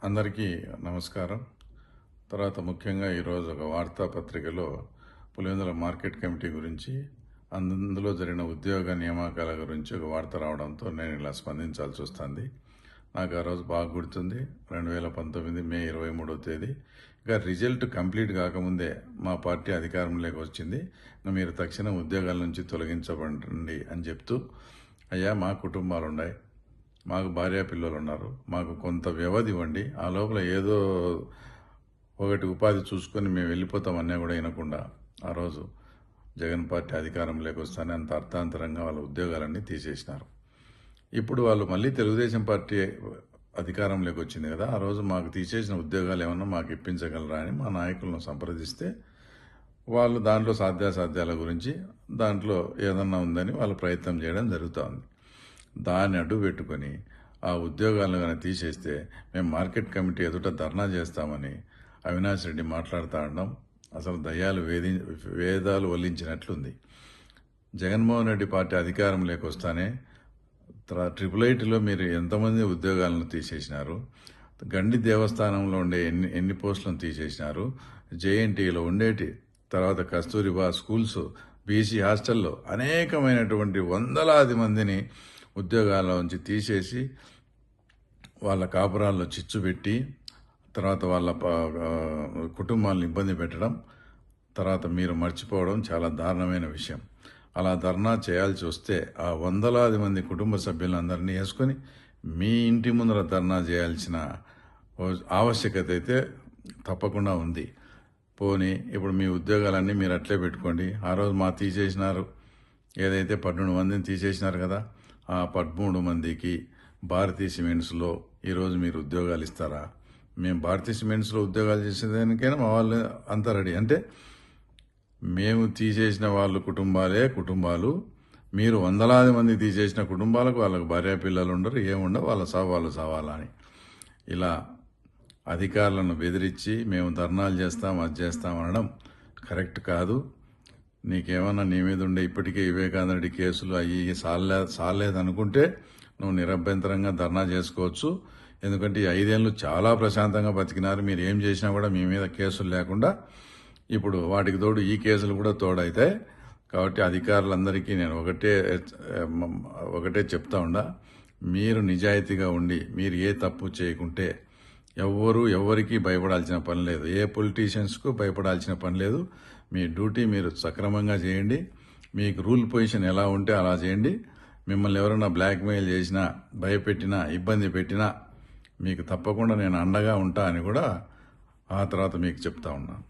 అందరికీ నమస్కారం. తర్వాత ముఖ్యంగా ఈరోజు ఒక వార్తాపత్రికలో పులివెందుల మార్కెట్ కమిటీ గురించి అందులో జరిగిన ఉద్యోగ నియామకాల గురించి ఒక వార్త రావడంతో నేను ఇలా స్పందించాల్సి వస్తుంది. నాకు ఆ రోజు బాగా గుర్తుంది. 2019 మే 23వ తేదీ. ఇంకా రిజల్ట్ కంప్లీట్ కాకముందే మా పార్టీ అధికారంలోకి వచ్చింది. మీరు తక్షణం ఉద్యోగాల నుంచి తొలగించబడండి అని చెప్తూ, అయ్యా మా కుటుంబాలు ఉన్నాయి, మాకు భార్య పిల్లలు ఉన్నారు, మాకు కొంత వ్యవధి ఇవ్వండి, ఆ లోపల ఏదో ఒకటి ఉపాధి చూసుకొని మేము వెళ్ళిపోతామన్నా కూడా వినకుండా ఆ రోజు జగన్ పార్టీ అధికారంలోకి వస్తానే అంత అర్థాంతరంగా వాళ్ళ ఉద్యోగాలన్నీ తీసేసినారు. ఇప్పుడు వాళ్ళు మళ్ళీ తెలుగుదేశం పార్టీ అధికారంలోకి వచ్చింది కదా, ఆ రోజు మాకు తీసేసిన ఉద్యోగాలు ఏమన్నా మాకు ఇప్పించగలరా అని మా నాయకులను సంప్రదిస్తే వాళ్ళు దాంట్లో సాధ్యాసాధ్యాల గురించి దాంట్లో ఏదన్నా ఉందని వాళ్ళు ప్రయత్నం చేయడం జరుగుతోంది. దాన్ని అడ్డు పెట్టుకొని ఆ ఉద్యోగాలను కానీ తీసేస్తే మేము మార్కెట్ కమిటీ ఎదుట ధర్నా చేస్తామని అవినాష్ రెడ్డి మాట్లాడుతూ ఉండడం అసలు దయ్యాలు వేదాలు వల్లించినట్లుంది. జగన్మోహన్ రెడ్డి పార్టీ అధికారంలోకి వస్తానే 888లో మీరు ఎంతమంది ఉద్యోగాలను తీసేసినారు, గండి దేవస్థానంలో ఉండే ఎన్ని పోస్టులను తీసేసినారు, జేఎన్టీలో ఉండేటి, తర్వాత కస్తూరిబా స్కూల్స్, బీసీ హాస్టల్లో అనేకమైనటువంటి వందలాది మందిని ఉద్యోగాల నుంచి తీసేసి వాళ్ళ కాపురాల్లో చిచ్చు పెట్టి తర్వాత వాళ్ళ కుటుంబాలను ఇబ్బంది పెట్టడం తర్వాత మీరు మర్చిపోవడం చాలా దారుణమైన విషయం. అలా ధర్నా చేయాల్సి వస్తే ఆ వందలాది మంది కుటుంబ సభ్యులందరినీ వేసుకొని మీ ఇంటి ముందర ధర్నా చేయాల్సిన ఆవశ్యకత అయితే తప్పకుండా ఉంది. పోనీ ఇప్పుడు మీ ఉద్యోగాలన్నీ మీరు అట్లే పెట్టుకోండి. ఆ రోజు మా తీసేసినారు, ఏదైతే 12 మందిని తీసేసినారు కదా, ఆ 13 మందికి భారతీయ సిమెంట్స్లో ఈరోజు మీరు ఉద్యోగాలు ఇస్తారా? మేము భారతీయ సిమెంట్స్లో ఉద్యోగాలు చేసేదానికైనా మా వాళ్ళు అంతా రెడీ. అంటే మేము తీసేసిన వాళ్ళు కుటుంబాలు, మీరు వందలాది మంది తీసేసిన కుటుంబాలకు వాళ్ళకు భార్య పిల్లలు ఉండరు, ఏముండవు, వాళ్ళ సావు వాళ్ళు సావాలా అని ఇలా అధికారులను బెదిరించి మేము ధర్నాలు చేస్తాం అది చేస్తాం అనడం కరెక్ట్ కాదు. నీకేమన్నా నీ మీద ఉండే ఇప్పటికే వివేకానంద రెడ్డి కేసులు అయ్యి సాలేదనుకుంటే నువ్వు నిరభ్యంతరంగా ధర్నా చేసుకోవచ్చు. ఎందుకంటే ఈ 5 ఏళ్ళు చాలా ప్రశాంతంగా బతికినారు. మీరు ఏం చేసినా కూడా మీ మీద కేసులు లేకుండా ఇప్పుడు వాటికి తోడు ఈ కేసులు కూడా తోడైతాయి. కాబట్టి అధికారులందరికీ నేను ఒకటే చెప్తా ఉండా, మీరు నిజాయితీగా ఉండి మీరు ఏ తప్పు చేయకుంటే ఎవరికి భయపడాల్సిన పని లేదు, ఏ పొలిటీషియన్స్కు భయపడాల్సిన పని లేదు. మీ డ్యూటీ మీరు సక్రమంగా చేయండి. మీకు రూల్ పొజిషన్ ఎలా ఉంటే అలా చేయండి. మిమ్మల్ని ఎవరైనా బ్లాక్మెయిల్ చేసినా, భయపెట్టినా, ఇబ్బంది పెట్టినా మీకు తప్పకుండా నేను అండగా ఉంటా అని కూడా ఆ తర్వాత మీకు చెప్తా ఉన్నాను.